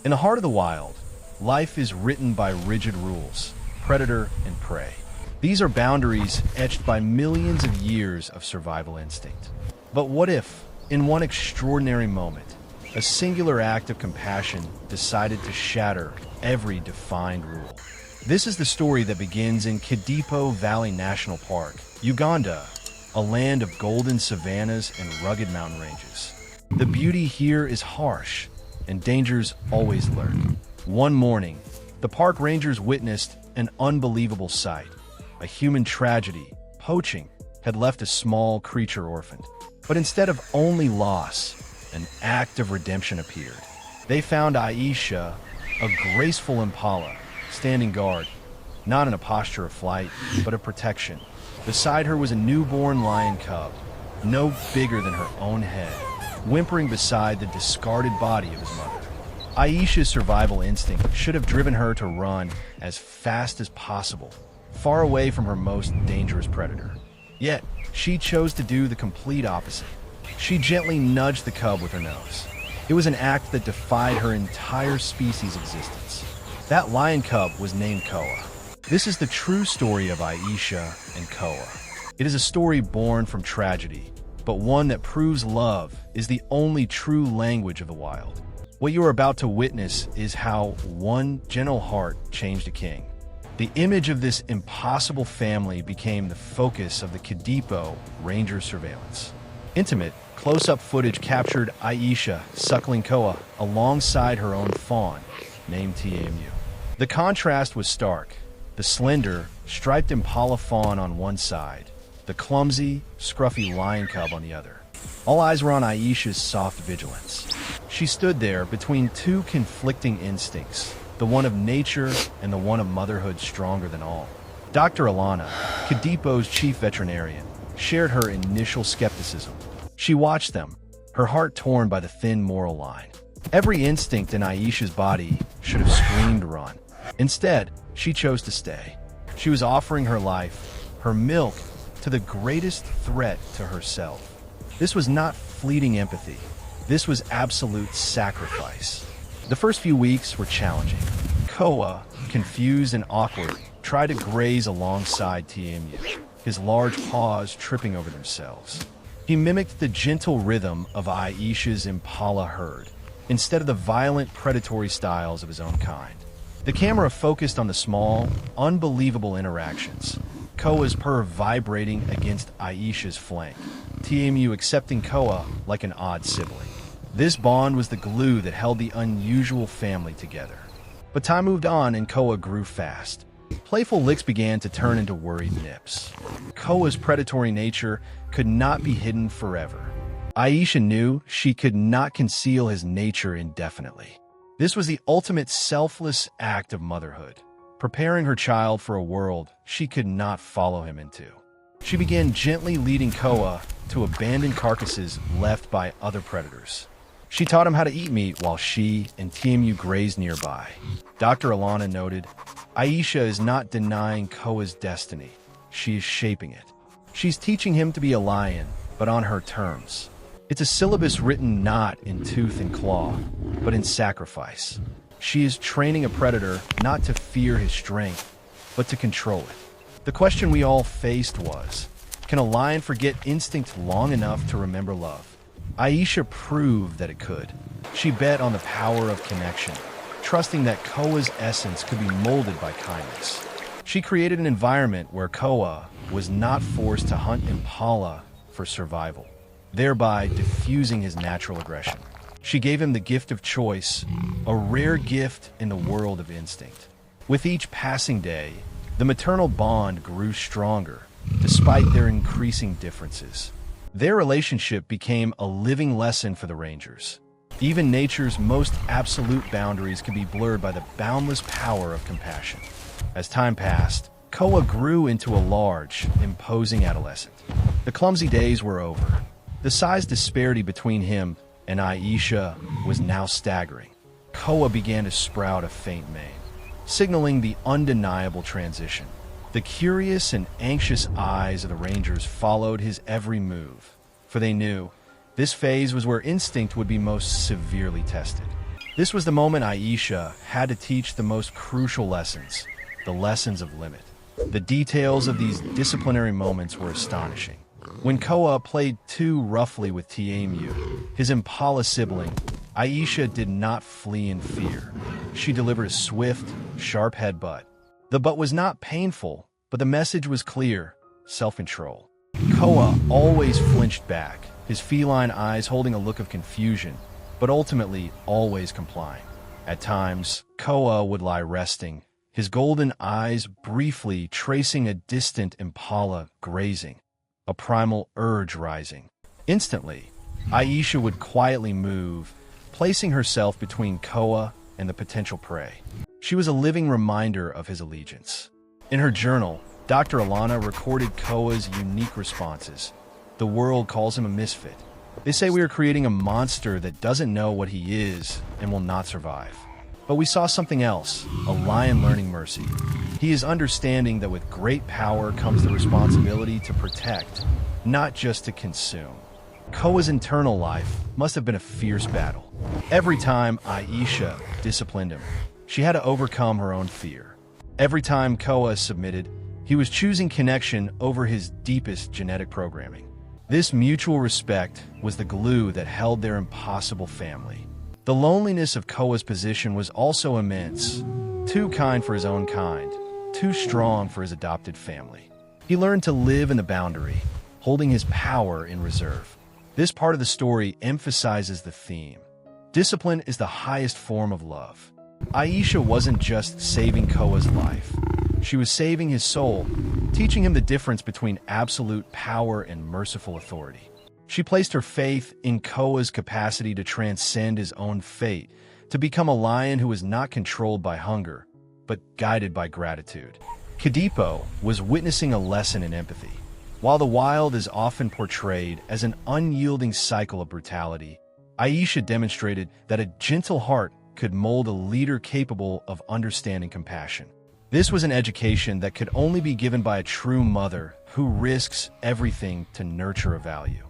In the heart of the wild, life is written by rigid rules, predator and prey. These are boundaries etched by millions of years of survival instinct. But what if, in one extraordinary moment, a singular act of compassion decided to shatter every defined rule? This is the story that begins in Kidipo Valley National Park, Uganda, a land of golden savannas and rugged mountain ranges. The beauty here is harsh, and dangers always lurk. One morning, the park rangers witnessed an unbelievable sight. A human tragedy, poaching, had left a small creature orphaned. But instead of only loss, an act of redemption appeared. They found Aisha, a graceful impala, standing guard, not in a posture of flight, but of protection. Beside her was a newborn lion cub, no bigger than her own head, whimpering beside the discarded body of his mother. Aisha's survival instinct should have driven her to run as fast as possible, far away from her most dangerous predator. Yet, she chose to do the complete opposite. She gently nudged the cub with her nose. It was an act that defied her entire species' existence. That lion cub was named Koa. This is the true story of Aisha and Koa. It is a story born from tragedy, but one that proves love is the only true language of the wild. What you are about to witness is how one gentle heart changed a king. The image of this impossible family became the focus of the Kidipo Ranger surveillance. Intimate, close-up footage captured Aisha suckling Koa alongside her own fawn, named TMU. The contrast was stark. The slender, striped impala fawn on one side, the clumsy, scruffy lion cub on the other. All eyes were on Aisha's soft vigilance. She stood there between two conflicting instincts, the one of nature and the one of motherhood stronger than all. Dr. Alana, Kidipo's chief veterinarian, shared her initial skepticism. She watched them, her heart torn by the thin moral line. Every instinct in Aisha's body should have screamed run. Instead, she chose to stay. She was offering her life, her milk, to the greatest threat to herself. This was not fleeting empathy. This was absolute sacrifice. The first few weeks were challenging. Koa, confused and awkward, tried to graze alongside TMU, his large paws tripping over themselves. He mimicked the gentle rhythm of Aisha's impala herd, instead of the violent predatory styles of his own kind. The camera focused on the small, unbelievable interactions. Koa's purr vibrating against Aisha's flank, TMU accepting Koa like an odd sibling. This bond was the glue that held the unusual family together. But time moved on and Koa grew fast. Playful licks began to turn into worried nips. Koa's predatory nature could not be hidden forever. Aisha knew she could not conceal his nature indefinitely. This was the ultimate selfless act of motherhood, preparing her child for a world she could not follow him into. She began gently leading Koa to abandoned carcasses left by other predators. She taught him how to eat meat while she and TMU grazed nearby. Dr. Alana noted, Aisha is not denying Koa's destiny. She is shaping it. She's teaching him to be a lion, but on her terms. It's a syllabus written not in tooth and claw, but in sacrifice. She is training a predator not to fear his strength, but to control it. The question we all faced was, can a lion forget instinct long enough to remember love? Aisha proved that it could. She bet on the power of connection, trusting that Koa's essence could be molded by kindness. She created an environment where Koa was not forced to hunt impala for survival, thereby diffusing his natural aggression. She gave him the gift of choice, a rare gift in the world of instinct. With each passing day, the maternal bond grew stronger, despite their increasing differences. Their relationship became a living lesson for the Rangers. Even nature's most absolute boundaries can be blurred by the boundless power of compassion. As time passed, Koa grew into a large, imposing adolescent. The clumsy days were over. The size disparity between him and Aisha was now staggering. Koa began to sprout a faint mane, signaling the undeniable transition. The curious and anxious eyes of the Rangers followed his every move, for they knew this phase was where instinct would be most severely tested. This was the moment Aisha had to teach the most crucial lessons, the lessons of limit. The details of these disciplinary moments were astonishing. When Koa played too roughly with Tiamu, his impala sibling, Aisha did not flee in fear. She delivered a swift, sharp headbutt. The butt was not painful, but the message was clear: self-control. Koa always flinched back, his feline eyes holding a look of confusion, but ultimately always complying. At times, Koa would lie resting, his golden eyes briefly tracing a distant impala grazing, a primal urge rising. Instantly, Aisha would quietly move, placing herself between Koa and the potential prey. She was a living reminder of his allegiance. In her journal, Dr. Alana recorded Koa's unique responses. The world calls him a misfit. They say we are creating a monster that doesn't know what he is and will not survive. But we saw something else, a lion learning mercy. He is understanding that with great power comes the responsibility to protect, not just to consume. Koa's internal life must have been a fierce battle. Every time Aisha disciplined him, she had to overcome her own fear. Every time Koa submitted, he was choosing connection over his deepest genetic programming. This mutual respect was the glue that held their impossible family. The loneliness of Koa's position was also immense. Too kind for his own kind, too strong for his adopted family. He learned to live in the boundary, holding his power in reserve. This part of the story emphasizes the theme. Discipline is the highest form of love. Aisha wasn't just saving Koa's life. She was saving his soul, teaching him the difference between absolute power and merciful authority. She placed her faith in Koa's capacity to transcend his own fate, to become a lion who was not controlled by hunger, but guided by gratitude. Kadipo was witnessing a lesson in empathy. While the wild is often portrayed as an unyielding cycle of brutality, Aisha demonstrated that a gentle heart could mold a leader capable of understanding compassion. This was an education that could only be given by a true mother who risks everything to nurture a value.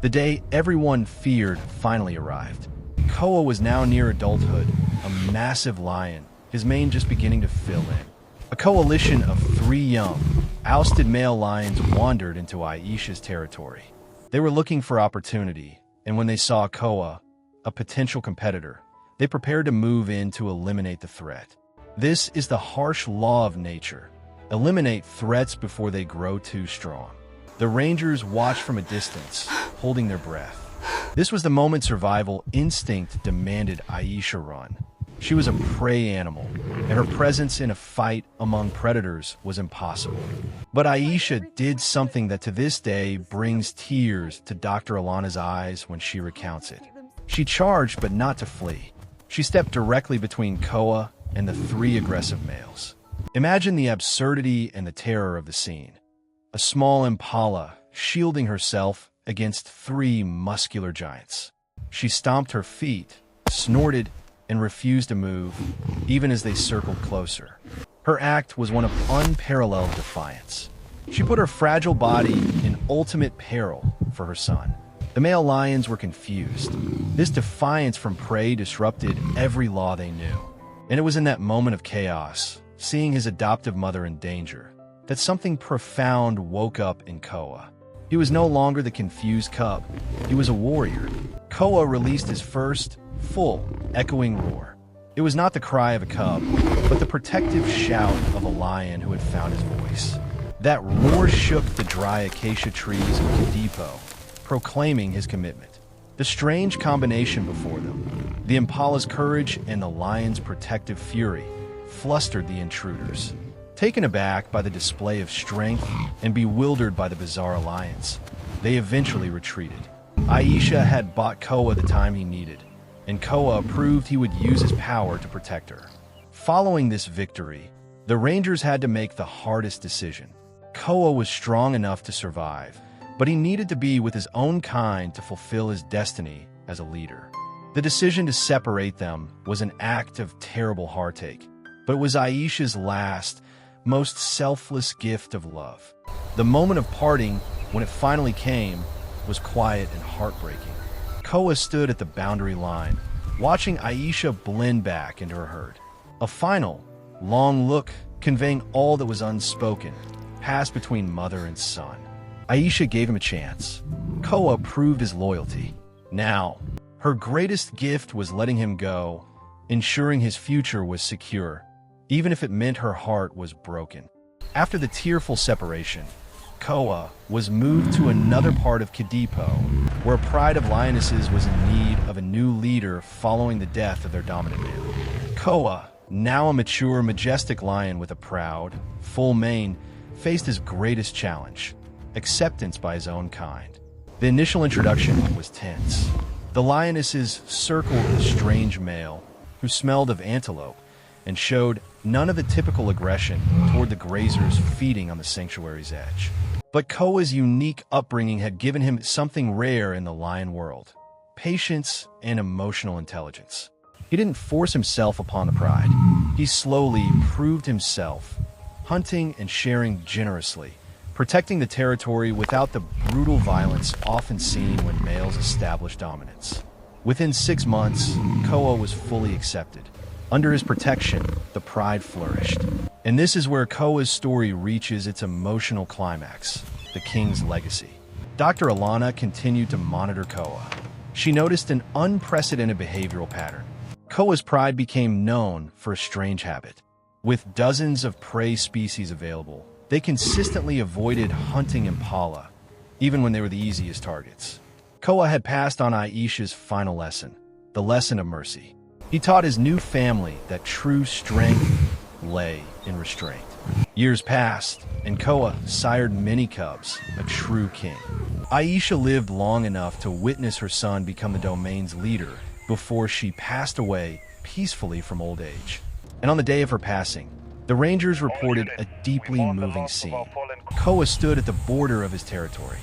The day everyone feared finally arrived. Koa was now near adulthood, a massive lion, his mane just beginning to fill in. A coalition of 3 young, ousted male lions wandered into Aisha's territory. They were looking for opportunity, and when they saw Koa, a potential competitor, they prepared to move in to eliminate the threat. This is the harsh law of nature. Eliminate threats before they grow too strong. The Rangers watched from a distance, holding their breath. This was the moment survival instinct demanded Aisha run. She was a prey animal, and her presence in a fight among predators was impossible. But Aisha did something that to this day brings tears to Dr. Alana's eyes when she recounts it. She charged, but not to flee. She stepped directly between Koa and the 3 aggressive males. Imagine the absurdity and the terror of the scene. A small impala shielding herself against 3 muscular giants. She stomped her feet, snorted, and refused to move, even as they circled closer. Her act was one of unparalleled defiance. She put her fragile body in ultimate peril for her son. The male lions were confused. This defiance from prey disrupted every law they knew. And it was in that moment of chaos, seeing his adoptive mother in danger, that something profound woke up in Koa. He was no longer the confused cub. He was a warrior. Koa released his first, full, echoing roar. It was not the cry of a cub, but the protective shout of a lion who had found his voice. That roar shook the dry acacia trees of Kadipo, proclaiming his commitment. The strange combination before them, the impala's courage and the lion's protective fury, flustered the intruders. Taken aback by the display of strength and bewildered by the bizarre alliance, they eventually retreated. Aisha had bought Koa the time he needed, and Koa proved he would use his power to protect her. Following this victory, the Rangers had to make the hardest decision. Koa was strong enough to survive, but he needed to be with his own kind to fulfill his destiny as a leader. The decision to separate them was an act of terrible heartache, but it was Aisha's last, most selfless gift of love. The moment of parting, when it finally came, was quiet and heartbreaking. Koa stood at the boundary line, watching Aisha blend back into her herd. A final, long look, conveying all that was unspoken, passed between mother and son. Aisha gave him a chance. Koa proved his loyalty. Now, her greatest gift was letting him go, ensuring his future was secure, even if it meant her heart was broken. After the tearful separation, Koa was moved to another part of Kadipo, where a pride of lionesses was in need of a new leader following the death of their dominant male. Koa, now a mature, majestic lion with a proud, full mane, faced his greatest challenge: acceptance by his own kind. The initial introduction was tense. The lionesses circled the strange male, who smelled of antelope and showed none of the typical aggression toward the grazers feeding on the sanctuary's edge. But Koa's unique upbringing had given him something rare in the lion world: patience and emotional intelligence. He didn't force himself upon the pride. He slowly proved himself, hunting and sharing generously, protecting the territory without the brutal violence often seen when males establish dominance. Within 6 months, Koa was fully accepted. Under his protection, the pride flourished. And this is where Koa's story reaches its emotional climax: the king's legacy. Dr. Alana continued to monitor Koa. She noticed an unprecedented behavioral pattern. Koa's pride became known for a strange habit. With dozens of prey species available, they consistently avoided hunting impala, even when they were the easiest targets. Koa had passed on Aisha's final lesson, the lesson of mercy. He taught his new family that true strength lay in restraint. Years passed, and Koa sired many cubs, a true king. Aisha lived long enough to witness her son become the domain's leader before she passed away peacefully from old age. And on the day of her passing, the rangers reported a deeply moving scene. Koa stood at the border of his territory.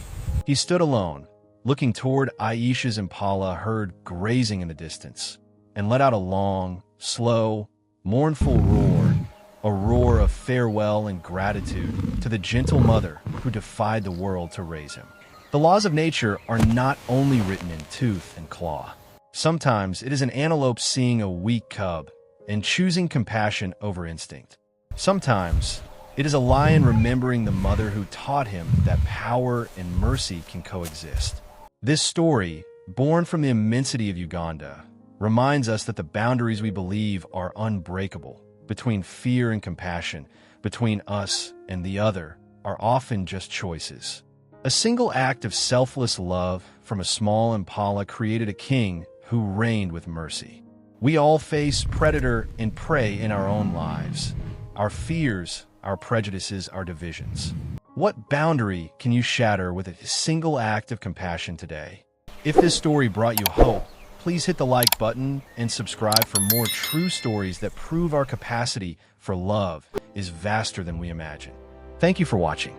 He stood alone, looking toward Aisha's impala herd grazing in the distance, and let out a long, slow, mournful roar, a roar of farewell and gratitude to the gentle mother who defied the world to raise him. The laws of nature are not only written in tooth and claw. Sometimes it is an antelope seeing a weak cub and choosing compassion over instinct. Sometimes it is a lion remembering the mother who taught him that power and mercy can coexist. This story, born from the immensity of Uganda, reminds us that the boundaries we believe are unbreakable, between fear and compassion, between us and the other, are often just choices. A single act of selfless love from a small impala created a king who reigned with mercy. We all face predator and prey in our own lives. Our fears, our prejudices, our divisions. What boundary can you shatter with a single act of compassion today? If this story brought you hope, please hit the like button and subscribe for more true stories that prove our capacity for love is vaster than we imagine. Thank you for watching.